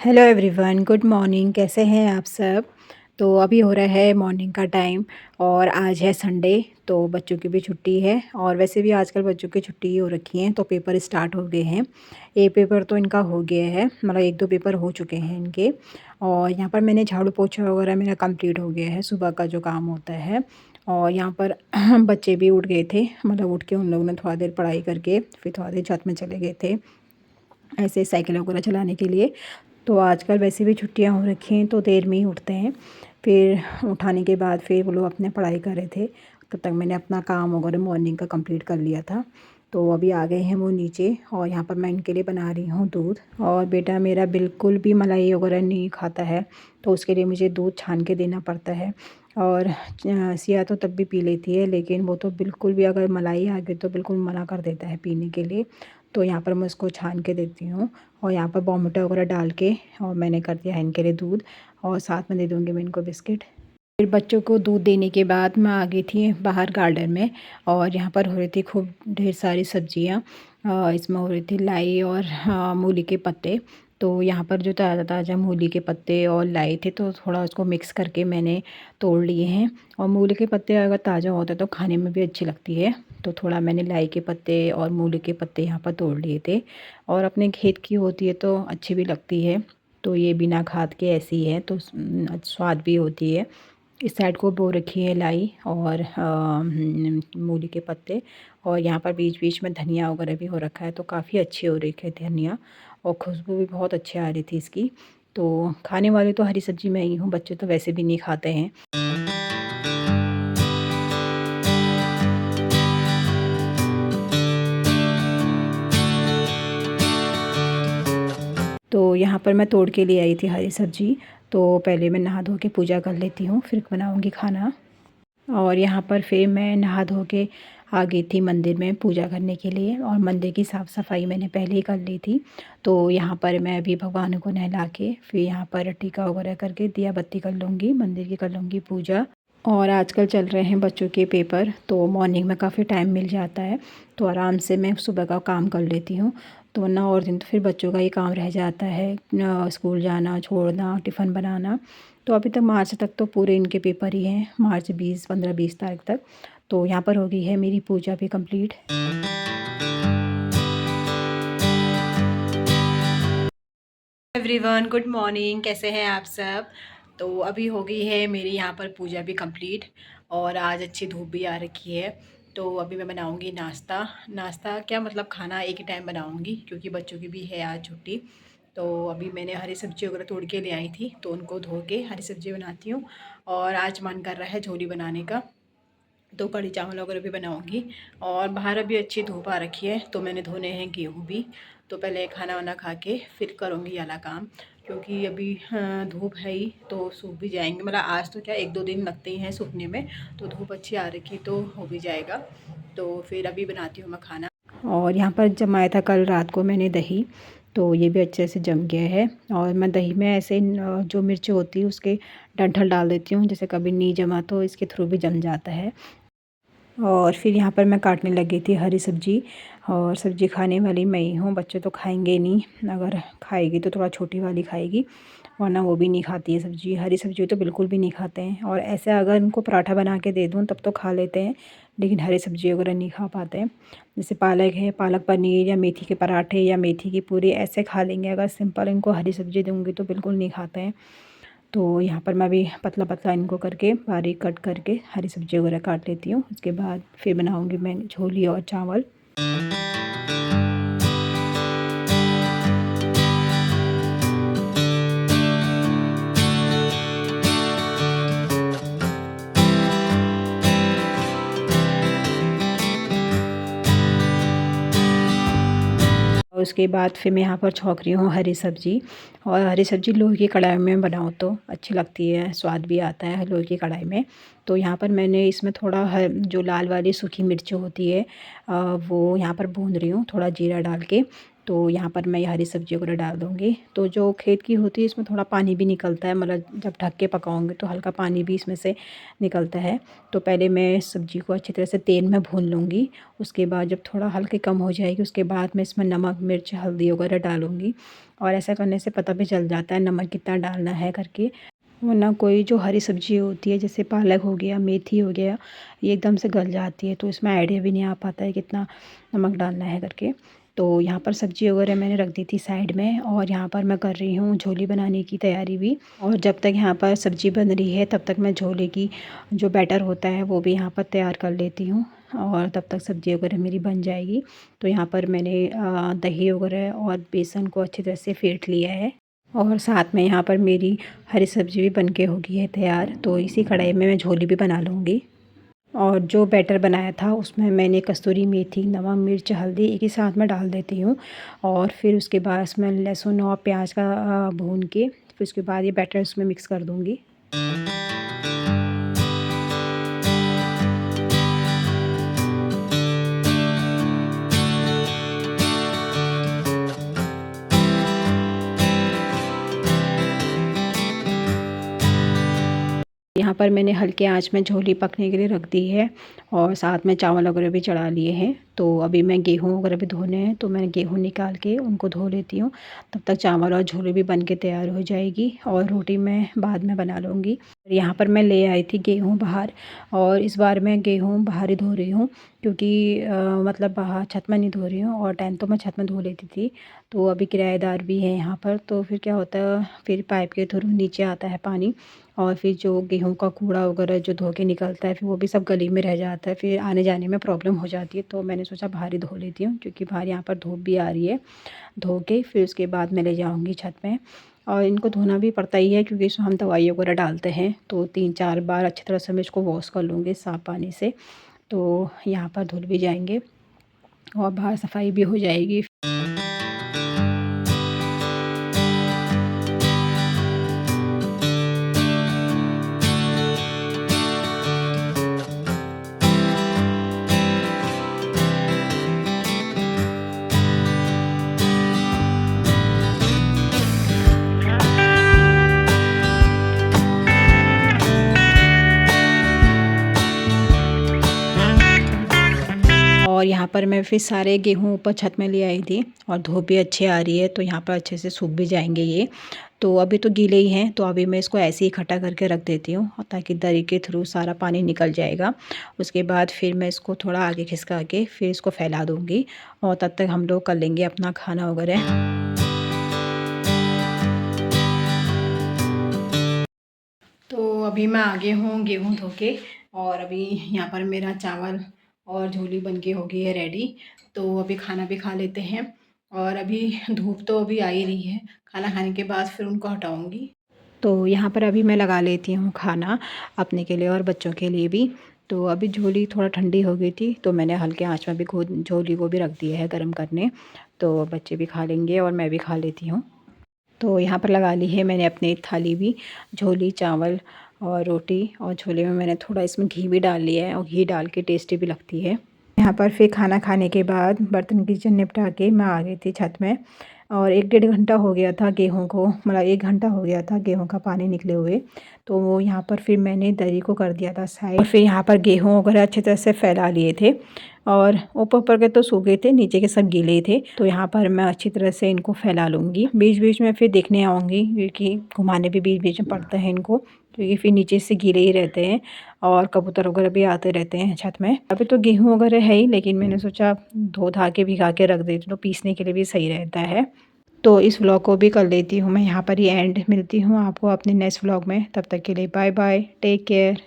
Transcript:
Hello everyone, good morning. कैसे हैं आप सब? तो अभी हो रहा है मॉर्निंग का टाइम और आज है संडे, तो बच्चों की भी छुट्टी है। और वैसे भी आजकल बच्चों की छुट्टी ही हो रखी हैं, तो पेपर स्टार्ट हो गए हैं। एक पेपर तो इनका हो गया है, मतलब एक दो पेपर हो चुके हैं इनके। और यहाँ पर मैंने झाड़ू पोछा वगैरह मेरा कंप्लीट हो गया है, सुबह का जो काम होता है। और यहाँ पर बच्चे भी उठ गए थे, मतलब उठ के उन लोगों ने थोड़ा देर पढ़ाई करके फिर थोड़ा देर छत में चले गए थे, ऐसे साइकिल वगैरह चलाने के लिए। तो आजकल वैसे भी छुट्टियां हो रखी हैं, तो देर में ही उठते हैं। फिर उठाने के बाद फिर वो लोग अपने पढ़ाई कर रहे थे, तब तक मैंने अपना काम वगैरह मॉर्निंग का कंप्लीट कर लिया था। तो अभी आ गए हैं वो नीचे, और यहाँ पर मैं इनके लिए बना रही हूँ दूध। और बेटा मेरा बिल्कुल भी मलाई वगैरह नहीं खाता है, तो उसके लिए मुझे दूध छान के देना पड़ता है। और सिया तो तब भी पी लेती है, लेकिन वो तो बिल्कुल भी अगर मलाई आ गई तो बिल्कुल मना कर देता है पीने के लिए। तो यहाँ पर मैं उसको छान के देती हूँ, और यहाँ पर बॉर्नविटा वगैरह डाल के और मैंने कर दिया है इनके लिए दूध। और साथ में दे दूँगी मैं इनको बिस्किट। फिर बच्चों को दूध देने के बाद मैं आ गई थी बाहर गार्डन में। और यहाँ पर हो रही थी खूब ढेर सारी सब्जियाँ। इसमें हो रही थी लाई और मूली के पत्ते। तो यहाँ पर जो ताज़ा ताज़ा मूली के पत्ते और लाई थे, तो थोड़ा उसको मिक्स करके मैंने तोड़ लिए हैं। और मूली के पत्ते अगर ताज़ा होते तो खाने में भी अच्छी लगती है। तो थोड़ा मैंने लाई के पत्ते और मूली के पत्ते यहाँ पर तोड़ लिए थे। और अपने खेत की होती है तो अच्छी भी लगती है। तो ये बिना खाद के ऐसी है, तो स्वाद भी होती है। इस साइड को बो रखी है लाई और मूली के पत्ते। और यहाँ पर बीच बीच में धनिया वगैरह भी हो रखा है, तो काफ़ी अच्छी हो रही है धनिया। और खुशबू भी बहुत अच्छी आ रही थी इसकी। तो खाने वाली तो हरी सब्ज़ी मैं ही हूँ, बच्चे तो वैसे भी नहीं खाते हैं। तो यहाँ पर मैं तोड़ के ले आई थी हरी सब्ज़ी। तो पहले मैं नहा धो के पूजा कर लेती हूँ, फिर बनाऊँगी खाना। और यहाँ पर फिर मैं नहा धो के आ गई थी मंदिर में पूजा करने के लिए, और मंदिर की साफ़ सफाई मैंने पहले ही कर ली थी। तो यहाँ पर मैं अभी भगवान को नहला के फिर यहाँ पर टीका वगैरह करके दिया बत्ती कर लूँगी, मंदिर की कर लूँगी पूजा। और आजकल चल रहे हैं बच्चों के पेपर, तो मॉर्निंग में काफ़ी टाइम मिल जाता है, तो आराम से मैं सुबह का काम कर लेती हूँ। तो वरना और दिन तो फिर बच्चों का ही काम रह जाता है, स्कूल जाना, छोड़ना, टिफ़िन बनाना। तो अभी तक मार्च तक तो पूरे इनके पेपर ही हैं, मार्च 15-20 तारीख तक। तो यहाँ पर हो गई है मेरी पूजा भी कंप्लीट। Everyone, good morning. कैसे हैं आप सब? तो अभी हो गई है मेरी यहाँ पर पूजा भी कंप्लीट, और आज अच्छी धूप भी आ रखी है। तो अभी मैं बनाऊँगी नाश्ता। नाश्ता क्या, मतलब खाना एक ही टाइम बनाऊँगी, क्योंकि बच्चों की भी है आज छुट्टी। तो अभी मैंने हरी सब्ज़ी वगैरह तोड़ के ले आई थी, तो उनको धो के हरी सब्ज़ी बनाती हूँ। और आज मन कर रहा है झोली बनाने का, तो कढ़ी चावल वगैरह भी बनाऊँगी। और बाहर अभी अच्छी धूप आ रखी है, तो मैंने धोने हैं गेहूँ भी। तो पहले खाना वाना खा के फिर करूँगी वाला काम, क्योंकि अभी धूप है ही तो सूख भी जाएंगे। मतलब आज तो क्या, एक दो दिन लगते ही हैं सूखने में, तो धूप अच्छी आ रखी तो हो भी जाएगा। तो फिर अभी बनाती हूँ मैं खाना। और यहाँ पर जमाया था कल रात को मैंने दही, तो ये भी अच्छे से जम गया है। और मैं दही में ऐसे जो मिर्च होती है उसके डंठल डाल देती हूँ, जैसे कभी नहीं जमा तो इसके थ्रू भी जम जाता है। और फिर यहाँ पर मैं काटने लगी थी हरी सब्ज़ी। और सब्ज़ी खाने वाली मैं ही हूँ, बच्चे तो खाएंगे नहीं, अगर खाएगी तो थोड़ा छोटी वाली खाएगी, वरना वो भी नहीं खाती है सब्ज़ी। हरी सब्ज़ी तो बिल्कुल भी नहीं खाते हैं। और ऐसे अगर उनको पराठा बना के दे दूँ तब तो खा लेते हैं, लेकिन हरी सब्ज़ी वगैरह नहीं खा पाते हैं। जैसे पालक है, पालक पनीर या मेथी के पराठे या मेथी की पूरी ऐसे खा लेंगे, अगर सिंपल इनको हरी सब्ज़ी दूँगी तो बिल्कुल नहीं खाते हैं। तो यहाँ पर मैं भी पतला पतला इनको करके बारीक कट करके हरी सब्ज़ी वगैरह काट लेती हूँ। उसके बाद फिर बनाऊँगी मैं छोली और चावल। और उसके बाद फिर मैं यहाँ पर छौंक रही हूँ हरी सब्ज़ी। और हरी सब्ज़ी लोहे की कढ़ाई में बनाओ तो अच्छी लगती है, स्वाद भी आता है लोहे की कढ़ाई में। तो यहाँ पर मैंने इसमें थोड़ा जो लाल वाली सूखी मिर्च होती है वो यहाँ पर भून रही हूँ, थोड़ा जीरा डाल के। तो यहाँ पर मैं ये हरी सब्जी वगैरह डाल दूँगी। तो जो खेत की होती है इसमें थोड़ा पानी भी निकलता है, मतलब जब ढक के पकाऊँगी तो हल्का पानी भी इसमें से निकलता है। तो पहले मैं सब्ज़ी को अच्छी तरह से तेल में भून लूँगी। उसके बाद जब थोड़ा हल्की कम हो जाएगी उसके बाद मैं इसमें नमक, मिर्च, हल्दी वगैरह डालूँगी। और ऐसा करने से पता भी चल जाता है नमक कितना डालना है करके। वरना कोई जो हरी सब्ज़ी होती है जैसे पालक हो गया, मेथी हो गया, ये एकदम से गल जाती है तो इसमें आइडिया भी नहीं आ पाता है कितना नमक डालना है करके। तो यहाँ पर सब्ज़ी वगैरह मैंने रख दी थी साइड में और यहाँ पर मैं कर रही हूँ झोली बनाने की तैयारी भी। और जब तक यहाँ पर सब्ज़ी बन रही है तब तक मैं झोले की जो बैटर होता है वो भी यहाँ पर तैयार कर लेती हूँ और तब तक सब्ज़ी वगैरह मेरी बन जाएगी। तो यहाँ पर मैंने दही वगैरह और बेसन को अच्छी तरह से फेंट लिया है और साथ में यहाँ पर मेरी हरी सब्ज़ी भी बन के हो गई है तैयार। तो इसी कढ़ाई में मैं झोली भी बना लूँगी। और जो बैटर बनाया था उसमें मैंने कस्तूरी मेथी, नमक, मिर्च, हल्दी एक ही साथ में डाल देती हूँ और फिर उसके बाद इसमें लहसुन और प्याज का भून के फिर उसके बाद ये बैटर उसमें मिक्स कर दूँगी। यहाँ पर मैंने हल्के आंच में झोली पकने के लिए रख दी है और साथ में चावल वगैरह भी चढ़ा लिए हैं। तो अभी मैं गेहूँ वगैरह भी धोने हैं तो मैं गेहूँ निकाल के उनको धो लेती हूँ। तब तक चावल और झोली भी बन के तैयार हो जाएगी और रोटी मैं बाद में बना लूँगी। यहाँ पर मैं ले आई थी गेहूँ बाहर और इस बार मैं गेहूँ बाहर ही धो रही हूँ क्योंकि मतलब बाहर छत में नहीं धो रही हूँ और टाइम तो मैं छत में धो लेती थी। तो अभी किराएदार भी है यहाँ पर तो फिर क्या होता है फिर पाइप के थ्रू नीचे आता है पानी और फिर जो गेहूँ का कूड़ा वगैरह जो धो के निकलता है फिर वो भी सब गली में रह जाता है, फिर आने जाने में प्रॉब्लम हो जाती है। तो मैंने सोचा बाहर ही धो लेती हूँ क्योंकि बाहर यहाँ पर धूप भी आ रही है। धो के फिर उसके बाद मैं ले जाऊँगी छत में और इनको धोना भी पड़ता ही है क्योंकि इसमें हम दवाई वगैरह डालते हैं। तो 3-4 बार अच्छी तरह से मैं इसको वॉश कर लूँगी साफ़ पानी से। तो यहाँ पर धुल भी जाएंगे और बाहर सफाई भी हो जाएगी। और यहाँ पर मैं फिर सारे गेहूँ ऊपर छत में ले आई थी और धूप भी अच्छी आ रही है तो यहाँ पर अच्छे से सूख भी जाएंगे ये। तो अभी तो गीले ही हैं तो अभी मैं इसको ऐसे ही इकट्ठा करके रख देती हूँ ताकि दरी के थ्रू सारा पानी निकल जाएगा। उसके बाद फिर मैं इसको थोड़ा आगे खिसका के फिर इसको फैला दूँगी और तब तक हम लोग कर लेंगे अपना खाना वगैरह। तो अभी मैं आगे हूँ गेहूँ धो के और अभी यहाँ पर मेरा चावल और झोली बन के हो गई है रेडी। तो अभी खाना भी खा लेते हैं और अभी धूप तो अभी आ ही रही है, खाना खाने के बाद फिर उनको हटाऊँगी। तो यहाँ पर अभी मैं लगा लेती हूँ खाना अपने के लिए और बच्चों के लिए भी। तो अभी झोली थोड़ा ठंडी हो गई थी तो मैंने हल्के आंच में भी झोली को भी रख दिया है गर्म करने। तो बच्चे भी खा लेंगे और मैं भी खा लेती हूँ। तो यहाँ पर लगा ली है मैंने अपनी थाली भी, झोली, चावल और रोटी और झोले में मैंने थोड़ा इसमें घी भी डाल लिया है और घी डाल के टेस्टी भी लगती है। यहाँ पर फिर खाना खाने के बाद बर्तन किचन निपटा के मैं आ गई थी छत में और 1-1.5 घंटा हो गया था गेहूं को, मतलब 1 घंटा हो गया था गेहूं का पानी निकले हुए। तो वो यहाँ पर फिर मैंने दरी को कर दिया था साइड और फिर यहाँ पर गेहूं वगैरह अच्छी तरह से फैला लिए थे और ऊपर ऊपर के तो सूखे थे, नीचे के सब गीले थे। तो यहाँ पर मैं अच्छी तरह से इनको फैला लूँगी। बीच बीच में फिर देखने आऊँगी क्योंकि घुमाने भी बीच बीच में पड़ता है इनको क्योंकि फिर नीचे से गीले ही रहते हैं और कबूतर वगैरह भी आते रहते हैं छत में। अभी तो गेहूँ वगैरह है ही लेकिन मैंने सोचा धो धा के भिगा के रख देती तो पीसने के लिए भी सही रहता है। तो इस व्लॉग को भी कर लेती हूँ मैं यहाँ पर ही एंड। मिलती हूँ आपको अपने नेक्स्ट व्लॉग में, तब तक के लिए बाय बाय, टेक केयर।